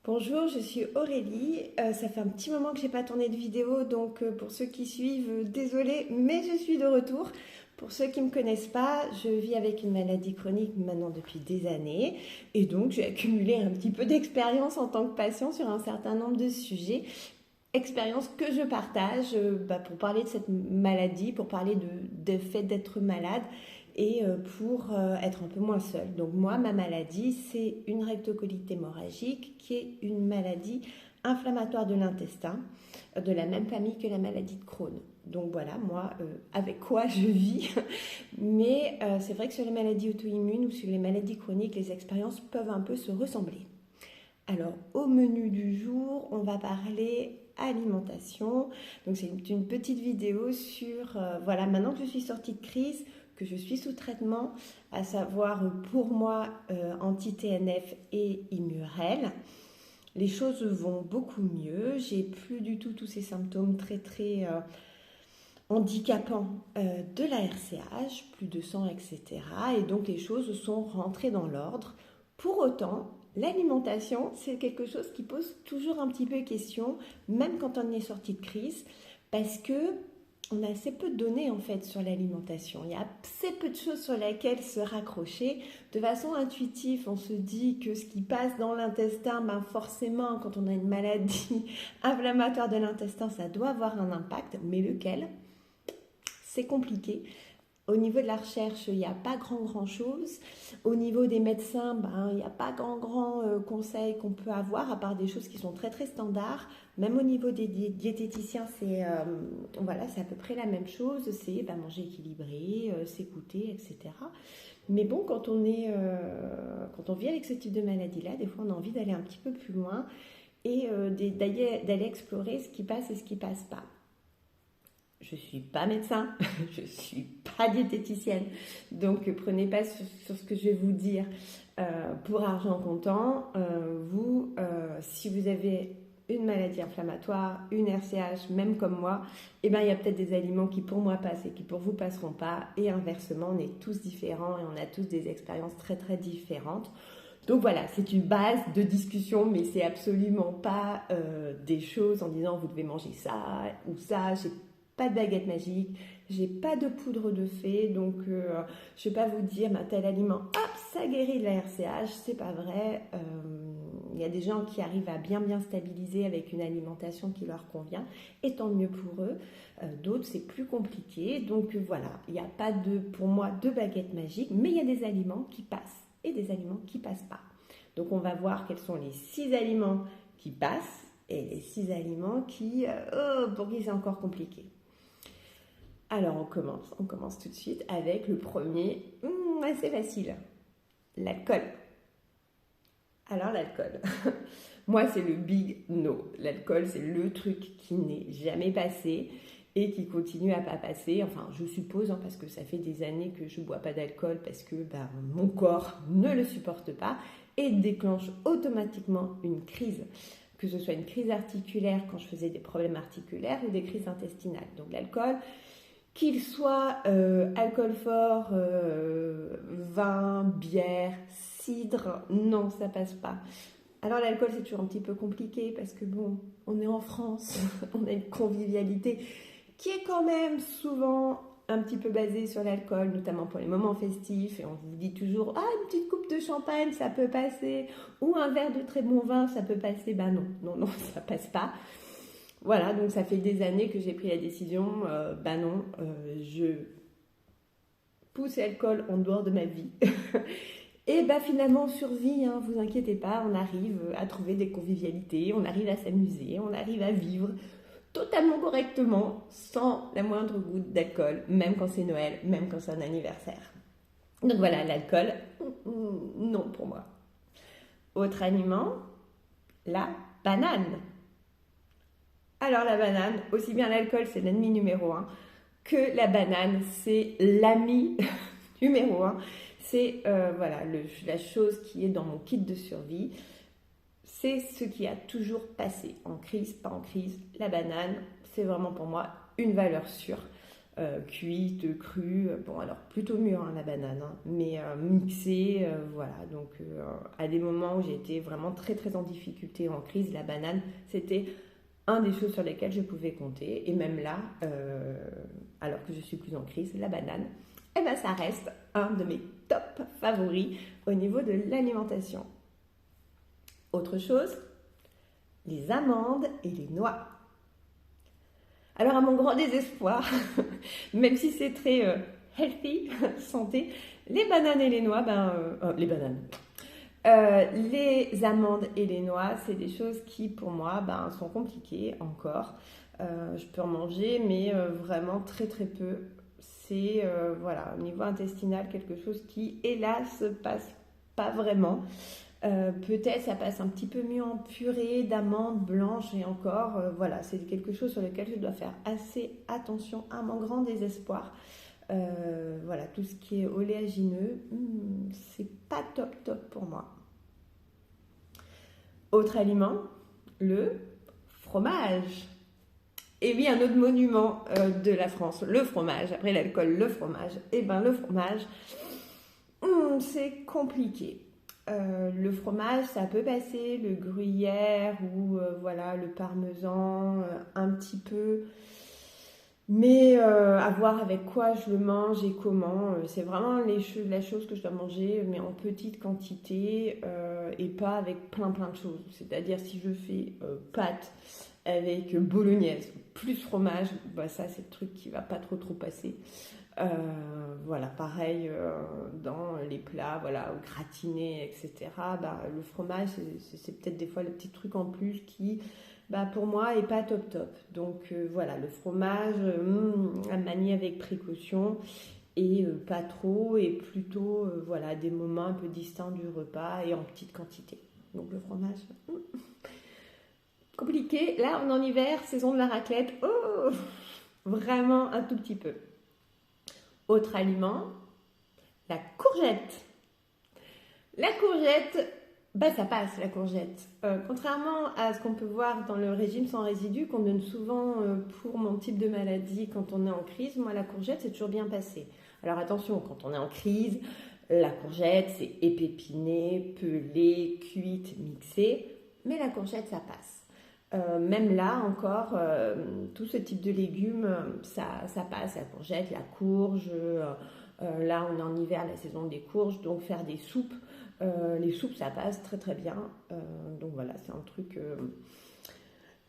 Bonjour, je suis Aurélie. Ça fait un petit moment que j'ai pas tourné de vidéo, donc pour ceux qui suivent, désolée, mais je suis de retour. Pour ceux qui ne me connaissent pas, je vis avec une maladie chronique maintenant depuis des années et donc j'ai accumulé un petit peu d'expérience en tant que patient sur un certain nombre de sujets. Expérience que je partage pour parler de cette maladie, pour parler de fait d'être malade et pour être un peu moins seule. Donc moi, ma maladie, c'est une rectocolite hémorragique qui est une maladie inflammatoire de l'intestin, de la même famille que la maladie de Crohn. Donc voilà, moi, avec quoi je vis. Mais c'est vrai que sur les maladies auto-immunes ou sur les maladies chroniques, les expériences peuvent un peu se ressembler. Alors, au menu du jour, on va parler alimentation. Donc, c'est une petite vidéo sur, voilà, maintenant que je suis sortie de crise, que je suis sous traitement, à savoir pour moi anti-TNF et Immurel. Les choses vont beaucoup mieux. J'ai plus du tout tous ces symptômes très handicapants de la RCH, plus de sang, etc. Et donc, les choses sont rentrées dans l'ordre. Pour autant, l'alimentation, c'est quelque chose qui pose toujours un petit peu question, même quand on est sorti de crise, parce que on a assez peu de données en fait sur l'alimentation. Il y a assez peu de choses sur lesquelles se raccrocher. De façon intuitive, on se dit que ce qui passe dans l'intestin, forcément, quand on a une maladie inflammatoire de l'intestin, ça doit avoir un impact, mais lequel? C'est compliqué. Au niveau de la recherche, il n'y a pas grand chose. Au niveau des médecins, il n'y a pas grand conseils qu'on peut avoir, à part des choses qui sont très standards. Même au niveau des diététiciens, c'est c'est à peu près la même chose. C'est manger équilibré, s'écouter, etc. Mais bon, quand on vit avec ce type de maladie-là, des fois on a envie d'aller un petit peu plus loin et d'aller explorer ce qui passe et ce qui passe pas. Je ne suis pas médecin, je ne suis pas diététicienne, donc prenez pas sur ce que je vais vous dire pour argent comptant. Si vous avez une maladie inflammatoire, une RCH, même comme moi, il y a peut-être des aliments qui pour moi passent et qui pour vous passeront pas. Et inversement, on est tous différents et on a tous des expériences très différentes. Donc voilà, c'est une base de discussion, mais c'est absolument pas des choses en disant vous devez manger ça ou ça. J'ai pas de baguette magique, j'ai pas de poudre de fée, donc je vais pas vous dire tel aliment, hop, ça guérit de la RCH, c'est pas vrai. Il y a des gens qui arrivent à bien stabiliser avec une alimentation qui leur convient, et tant mieux pour eux. D'autres, c'est plus compliqué, donc voilà, il n'y a pas pour moi de baguette magique, mais il y a des aliments qui passent et des aliments qui passent pas. Donc on va voir quels sont les 6 aliments qui passent et les 6 aliments pour qui c'est encore compliqué. Alors on commence tout de suite avec le premier, assez facile, l'alcool. Alors l'alcool, moi c'est le big no. L'alcool c'est le truc qui n'est jamais passé et qui continue à pas passer. Enfin je suppose parce que ça fait des années que je bois pas d'alcool parce que mon corps ne le supporte pas et déclenche automatiquement une crise. Que ce soit une crise articulaire quand je faisais des problèmes articulaires ou des crises intestinales. Donc l'alcool, qu'il soit alcool fort, vin, bière, cidre, non, ça passe pas. Alors l'alcool, c'est toujours un petit peu compliqué parce que on est en France, on a une convivialité qui est quand même souvent un petit peu basée sur l'alcool, notamment pour les moments festifs, et on vous dit toujours « Ah, une petite coupe de champagne, ça peut passer », ou un verre de très bon vin, ça peut passer. Non, ça passe pas. Voilà, donc ça fait des années que j'ai pris la décision, je pousse l'alcool en dehors de ma vie. Et finalement, on survit, vous inquiétez pas, on arrive à trouver des convivialités, on arrive à s'amuser, on arrive à vivre totalement correctement, sans la moindre goutte d'alcool, même quand c'est Noël, même quand c'est un anniversaire. Donc voilà, l'alcool, non pour moi. Autre aliment, la banane. Alors la banane, aussi bien l'alcool c'est l'ennemi numéro 1 que la banane c'est l'ami numéro 1. C'est la chose qui est dans mon kit de survie. C'est ce qui a toujours passé, en crise, pas en crise. La banane, c'est vraiment pour moi une valeur sûre. cuite, crue, bon alors plutôt mûre la banane, hein, mais mixée, voilà. Donc à des moments où j'étais vraiment très très en difficulté, en crise, la banane, c'était un des choses sur lesquelles je pouvais compter. Et même là, alors que je suis plus en crise, la banane, eh ben, ça reste un de mes top favoris au niveau de l'alimentation. Autre chose, les amandes et les noix. Alors à mon grand désespoir, même si c'est très healthy, santé, les bananes et les noix, les amandes et les noix, c'est des choses qui pour moi sont compliquées encore. Je peux en manger, mais vraiment très très peu. C'est voilà, au niveau intestinal, quelque chose qui, hélas, passe pas vraiment. Peut-être ça passe un petit peu mieux en purée d'amandes blanches et encore, voilà, c'est quelque chose sur lequel je dois faire assez attention à mon grand désespoir. Voilà, tout ce qui est oléagineux, c'est pas top top pour moi. Autre aliment, le fromage. Et oui, un autre monument de la France, le fromage. Après l'alcool, le fromage. Et bien le fromage, c'est compliqué. Le fromage, ça peut passer, le gruyère ou voilà, le parmesan, un petit peu. Mais à voir avec quoi je le mange et comment. C'est vraiment la chose que je dois manger, mais en petite quantité et pas avec plein plein de choses. C'est-à-dire si je fais pâtes avec bolognaise plus fromage, bah ça c'est le truc qui va pas trop passer. Voilà, pareil dans les plats, voilà, gratinés, etc. Bah, le fromage, c'est peut-être des fois le petit truc en plus qui, bah, pour moi, est pas top top. Donc voilà, le fromage, à manier avec précaution et pas trop, et plutôt voilà, des moments un peu distincts du repas et en petite quantité. Donc le fromage, compliqué. Là, on est en hiver, saison de la raclette. Oh, vraiment un tout petit peu. Autre aliment, la courgette. La courgette, bah ça passe la courgette. Contrairement à ce qu'on peut voir dans le régime sans résidus qu'on donne souvent pour mon type de maladie quand on est en crise, moi la courgette c'est toujours bien passé. Alors attention, quand on est en crise, la courgette c'est épépinée, pelée, cuite, mixée, mais la courgette ça passe. Même là encore, tout ce type de légumes, ça passe, la courgette, la courge. Là, on est en hiver, la saison des courges, donc faire des soupes. Les soupes, ça passe très très bien. Donc voilà, c'est un truc.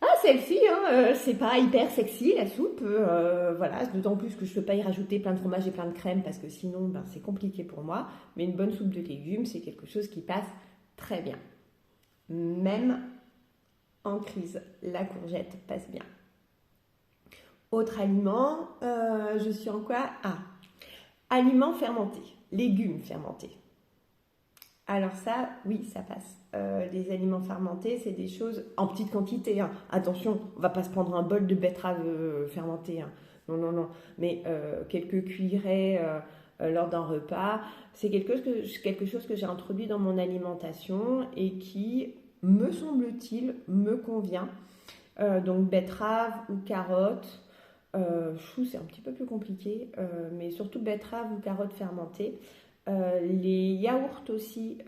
Ah, celle-ci, hein, c'est pas hyper sexy la soupe. Voilà, d'autant plus que je peux pas y rajouter plein de fromage et plein de crème parce que sinon, c'est compliqué pour moi. Mais une bonne soupe de légumes, c'est quelque chose qui passe très bien. Même en crise, la courgette passe bien. Autre aliment, je suis en quoi? Aliments fermentés, légumes fermentés. Alors ça, oui, ça passe. Les aliments fermentés, c'est des choses en petite quantité. Hein. Attention, on ne va pas se prendre un bol de betterave fermentée. Hein. Non. Mais quelques cuillerées lors d'un repas, c'est quelque chose que j'ai introduit dans mon alimentation et qui, me semble-t-il, me convient. Donc betterave ou carotte. Chou, c'est un petit peu plus compliqué, mais surtout betterave ou carotte fermentée. Les yaourts aussi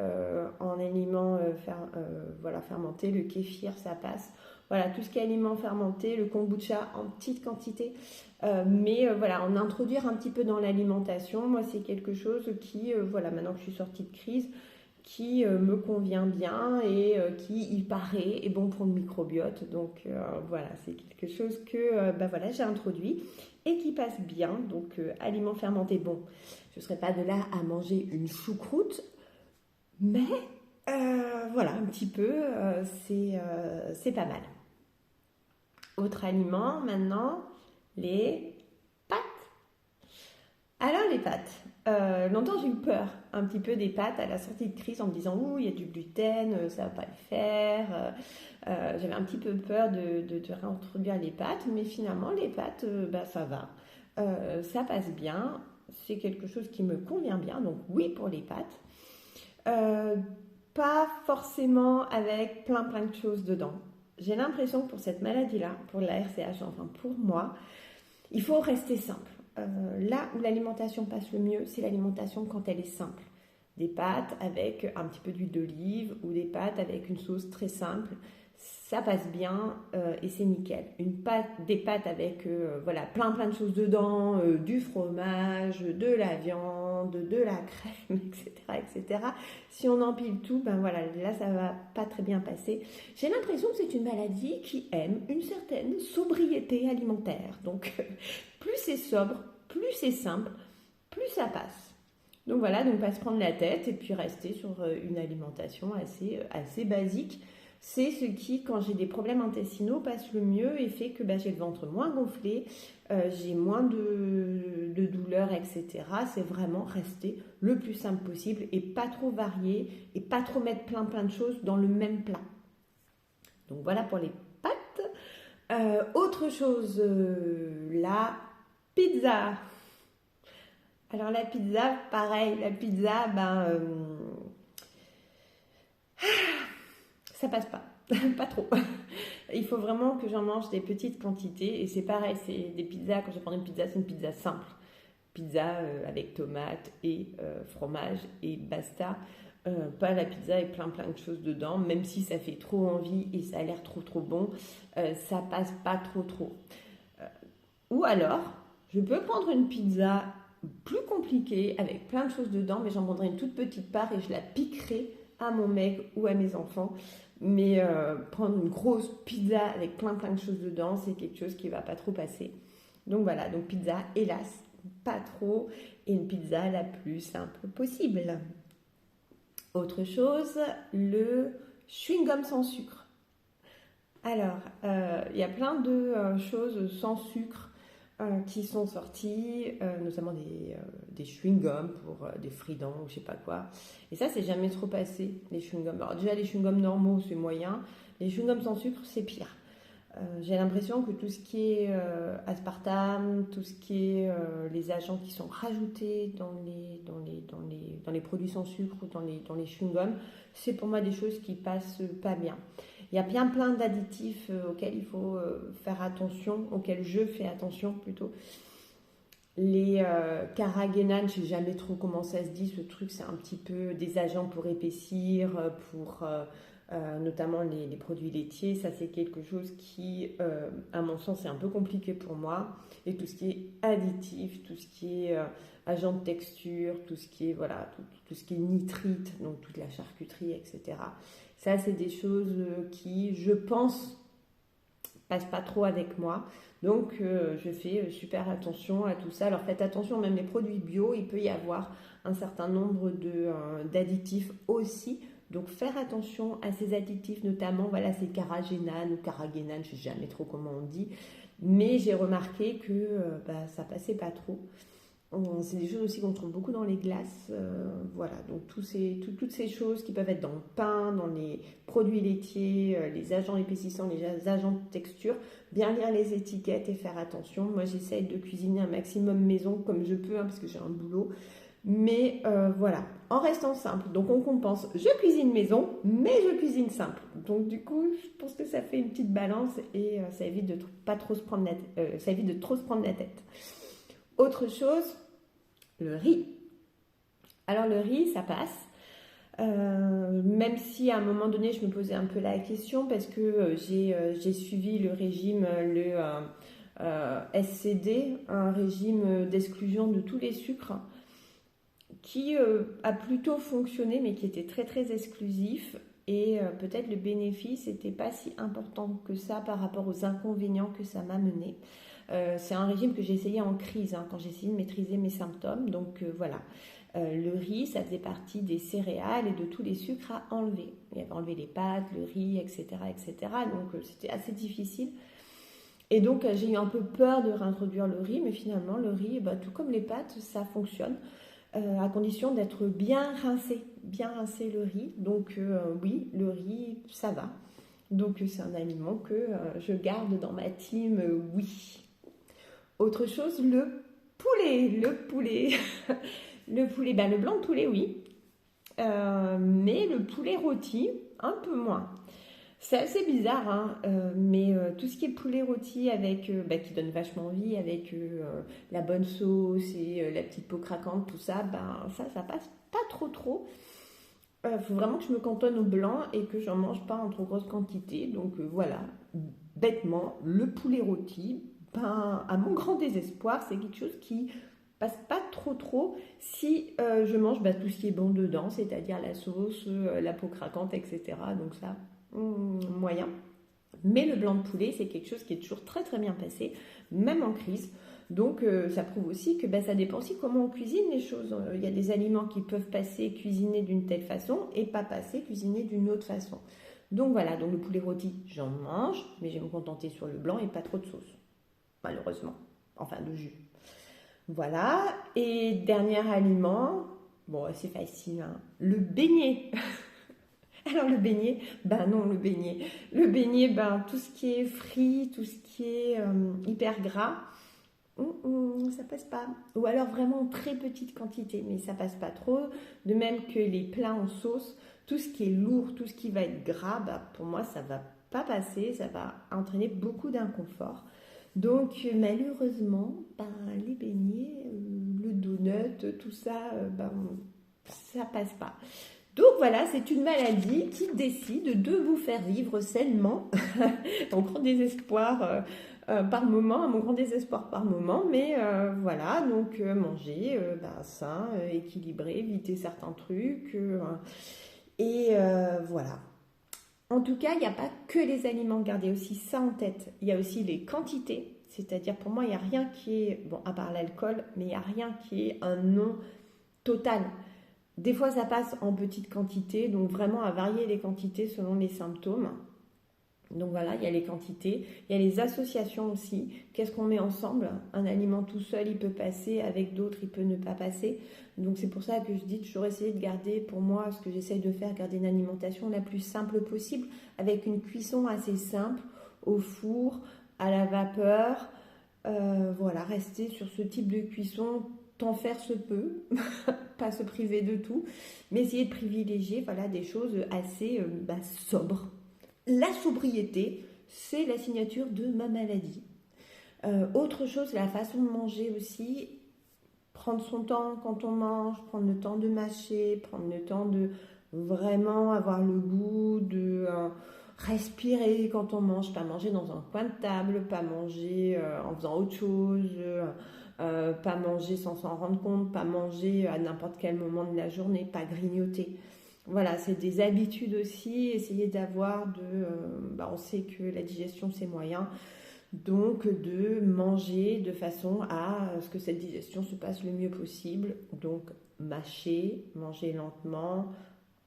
en aliments fermentés, le kéfir ça passe. Voilà, tout ce qui est aliments fermentés, le kombucha en petite quantité. Mais voilà, en introduire un petit peu dans l'alimentation, moi c'est quelque chose qui, voilà, maintenant que je suis sortie de crise, qui me convient bien et qui, il paraît, est bon pour le microbiote. Donc voilà, c'est quelque chose que voilà, j'ai introduit et qui passe bien. Donc aliments fermentés, bon, je ne serais pas de là à manger une choucroute, mais voilà, un petit peu, c'est pas mal. Autre aliment maintenant, les pâtes. Alors les pâtes, longtemps j'ai eu peur un petit peu des pâtes à la sortie de crise en me disant ouh il y a du gluten, ça va pas le faire. J'avais un petit peu peur de réintroduire les pâtes, mais finalement les pâtes ça va, ça passe bien, c'est quelque chose qui me convient bien, donc oui pour les pâtes. Pas forcément avec plein de choses dedans. J'ai l'impression que pour cette maladie-là, pour la RCH, enfin pour moi, il faut rester simple. là où l'alimentation passe le mieux, c'est l'alimentation quand elle est simple. Des pâtes avec un petit peu d'huile d'olive ou des pâtes avec une sauce très simple, ça passe bien et c'est nickel. Des pâtes avec voilà, plein de choses dedans, du fromage, de la viande, de la crème, etc., etc. Si on empile tout, ben voilà, là ça va pas très bien passer. J'ai l'impression que c'est une maladie qui aime une certaine sobriété alimentaire. Donc plus c'est sobre, plus c'est simple, plus ça passe. Donc voilà, donc pas se prendre la tête et puis rester sur une alimentation assez basique. C'est ce qui, quand j'ai des problèmes intestinaux, passe le mieux et fait que j'ai le ventre moins gonflé, j'ai moins de douleurs, etc. C'est vraiment rester le plus simple possible et pas trop varier et pas trop mettre plein de choses dans le même plat. Donc voilà pour les pâtes. Autre chose, la pizza. Alors la pizza, pareil, la pizza, ça passe pas, pas trop. Il faut vraiment que j'en mange des petites quantités et c'est pareil, c'est des pizzas, quand je prends une pizza, c'est une pizza simple. Pizza avec tomates et fromage et basta. Pas la pizza avec plein de choses dedans, même si ça fait trop envie et ça a l'air trop bon, ça passe pas trop. Ou alors, je peux prendre une pizza plus compliquée avec plein de choses dedans, mais j'en prendrai une toute petite part et je la piquerai à mon mec ou à mes enfants. Mais prendre une grosse pizza avec plein de choses dedans, c'est quelque chose qui va pas trop passer. Donc voilà, donc pizza, hélas, pas trop, et une pizza la plus simple possible. Autre chose, le chewing-gum sans sucre. Alors, il y a plein de choses sans sucre qui sont sorties, notamment des chewing-gums pour des fridans ou je sais pas quoi. Et ça, c'est jamais trop passé, les chewing-gums. Alors déjà, les chewing-gums normaux, c'est moyen. Les chewing-gums sans sucre, c'est pire. J'ai l'impression que tout ce qui est aspartame, tout ce qui est les agents qui sont rajoutés dans les produits sans sucre ou dans les chewing-gums, c'est pour moi des choses qui passent pas bien. Il y a bien plein d'additifs auxquels il faut faire attention, auxquels je fais attention plutôt. Les carragénanes, je ne sais jamais trop comment ça se dit, ce truc, c'est un petit peu des agents pour épaissir, pour notamment les produits laitiers. Ça, c'est quelque chose qui, à mon sens, est un peu compliqué pour moi. Et tout ce qui est additif, tout ce qui est agent de texture, tout ce qui est, voilà, tout ce qui est nitrite, donc toute la charcuterie, etc. Ça, c'est des choses qui, je pense, passent pas trop avec moi. Donc, je fais super attention à tout ça. Alors, faites attention, même les produits bio, il peut y avoir un certain nombre d'additifs aussi. Donc, faire attention à ces additifs, notamment, voilà, c'est carragénane ou carragénane, je ne sais jamais trop comment on dit. Mais j'ai remarqué que ça passait pas trop. C'est des choses aussi qu'on trouve beaucoup dans les glaces. Voilà, donc toutes ces choses qui peuvent être dans le pain, dans les produits laitiers, les agents épaississants, les agents de texture, bien lire les étiquettes et faire attention. Moi, j'essaye de cuisiner un maximum maison comme je peux, parce que j'ai un boulot. Mais voilà, en restant simple. Donc on compense, je cuisine maison, mais je cuisine simple. Donc du coup, je pense que ça fait une petite balance et ça évite de trop se prendre la tête. Autre chose, le riz. Alors le riz, ça passe. Même si à un moment donné, je me posais un peu la question parce que j'ai suivi le régime, SCD, un régime d'exclusion de tous les sucres qui a plutôt fonctionné mais qui était très exclusif et peut-être le bénéfice n'était pas si important que ça par rapport aux inconvénients que ça m'a mené. C'est un régime que j'ai essayé en crise quand j'ai essayé de maîtriser mes symptômes. Donc voilà, le riz, ça faisait partie des céréales et de tous les sucres à enlever. Il y avait enlevé les pâtes, le riz, etc. Donc c'était assez difficile. Et donc j'ai eu un peu peur de réintroduire le riz, mais finalement le riz, tout comme les pâtes, ça fonctionne. À condition d'être bien rincé le riz. Donc oui, le riz, ça va. Donc c'est un aliment que je garde dans ma team, oui. Autre chose, le poulet. Le poulet, le blanc de poulet, oui. Mais le poulet rôti, un peu moins. C'est assez bizarre, hein, mais tout ce qui est poulet rôti avec, qui donne vachement envie, avec la bonne sauce et la petite peau craquante, tout ça, ben ça passe pas trop trop. Il faut vraiment que je me cantonne au blanc et que j'en mange pas en trop grosse quantité. Donc voilà, bêtement, le poulet rôti, ben, à mon grand désespoir, c'est quelque chose qui passe pas trop trop si je mange tout ce qui est bon dedans, c'est-à-dire la sauce, la peau craquante, etc. Donc ça, moyen. Mais le blanc de poulet, c'est quelque chose qui est toujours très très bien passé, même en crise. Donc ça prouve aussi que ça dépend aussi comment on cuisine les choses. Il y a des aliments qui peuvent passer cuisinés d'une telle façon et pas passer cuisinés d'une autre façon. Donc voilà, donc le poulet rôti, j'en mange, mais je vais me contenter sur le blanc et pas trop de sauce, malheureusement. Enfin, de jus. Voilà, et dernier aliment, bon, c'est facile, hein, le beignet. Alors le beignet, ben non, le beignet. Le beignet, tout ce qui est frit, tout ce qui est hyper gras, ça passe pas. Ou alors vraiment en très petite quantité, mais ça passe pas trop. De même que les plats en sauce, tout ce qui est lourd, tout ce qui va être gras, pour moi, ça va pas passer, ça va entraîner beaucoup d'inconfort. Donc malheureusement, les beignets, le donut, tout ça, ça passe pas. Donc voilà, c'est une maladie qui décide de vous faire vivre sainement, en grand désespoir par moment, à mon grand désespoir par moment, mais voilà, donc manger sain, équilibré, éviter certains trucs, voilà. En tout cas, il n'y a pas que les aliments, gardez aussi ça en tête, il y a aussi les quantités, c'est-à-dire pour moi, il n'y a rien qui est, bon, à part l'alcool, mais il n'y a rien qui est un non total. Des fois, ça passe en petite quantité, donc vraiment à varier les quantités selon les symptômes. Donc voilà, il y a les quantités, il y a les associations aussi. Qu'est-ce qu'on met ensemble? Un aliment tout seul, il peut passer, avec d'autres, il peut ne pas passer. Donc c'est pour ça que je dis toujours essayer de garder, pour moi, ce que j'essaye de faire, garder une alimentation la plus simple possible, avec une cuisson assez simple, au four, à la vapeur. Voilà, rester sur ce type de cuisson, tant faire se peut, pas se priver de tout, mais essayer de privilégier voilà, des choses assez sobres. La sobriété, c'est la signature de ma maladie. Autre chose, la façon de manger aussi, prendre son temps quand on mange, prendre le temps de mâcher, prendre le temps de vraiment avoir le goût, de respirer quand on mange, pas manger dans un coin de table, pas manger en faisant autre chose, pas manger sans s'en rendre compte, pas manger à n'importe quel moment de la journée, pas grignoter. Voilà, c'est des habitudes aussi, essayer d'avoir on sait que la digestion c'est moyen, donc de manger de façon à ce que cette digestion se passe le mieux possible. Donc mâcher, manger lentement,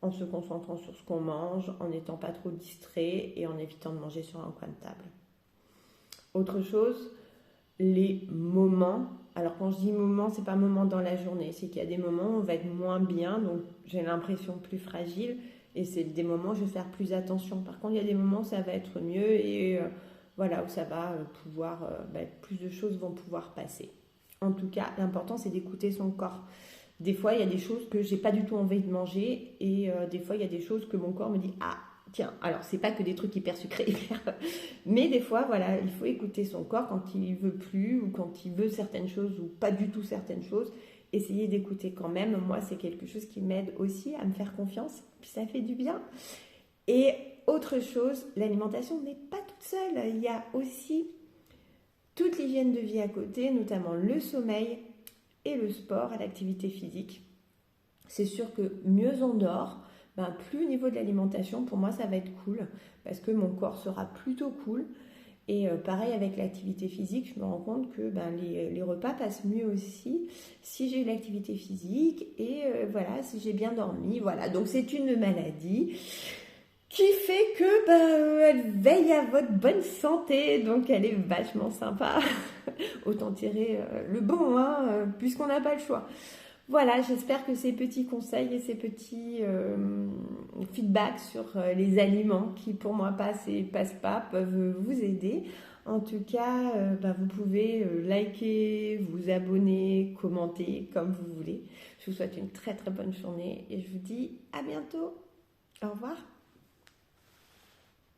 en se concentrant sur ce qu'on mange, en n'étant pas trop distrait et en évitant de manger sur un coin de table. Autre chose, les moments. Alors quand je dis moments, c'est pas moment dans la journée, c'est qu'il y a des moments où on va être moins bien, donc j'ai l'impression plus fragile, et c'est des moments où je vais faire plus attention. Par contre, il y a des moments où ça va être mieux et voilà, où ça va pouvoir, plus de choses vont pouvoir passer. En tout cas, l'important c'est d'écouter son corps. Des fois, il y a des choses que j'ai pas du tout envie de manger et des fois, il y a des choses que mon corps me dit ah tiens, alors c'est pas que des trucs hyper sucrés, mais des fois, voilà, il faut écouter son corps quand il veut plus ou quand il veut certaines choses ou pas du tout certaines choses. Essayez d'écouter quand même. Moi, c'est quelque chose qui m'aide aussi à me faire confiance, puis ça fait du bien. Et autre chose, l'alimentation n'est pas toute seule. Il y a aussi toute l'hygiène de vie à côté, notamment le sommeil et le sport et l'activité physique. C'est sûr que mieux on dort, plus au niveau de l'alimentation, pour moi, ça va être cool parce que mon corps sera plutôt cool. Et pareil avec l'activité physique, je me rends compte que les repas passent mieux aussi si j'ai eu l'activité physique et voilà, si j'ai bien dormi. Voilà, donc c'est une maladie qui fait que elle veille à votre bonne santé, donc elle est vachement sympa. Autant tirer le bon, puisqu'on n'a pas le choix. Voilà, j'espère que ces petits conseils et ces petits feedbacks sur les aliments qui pour moi passent et passent pas peuvent vous aider. En tout cas, vous pouvez liker, vous abonner, commenter comme vous voulez. Je vous souhaite une très très bonne journée et je vous dis à bientôt. Au revoir.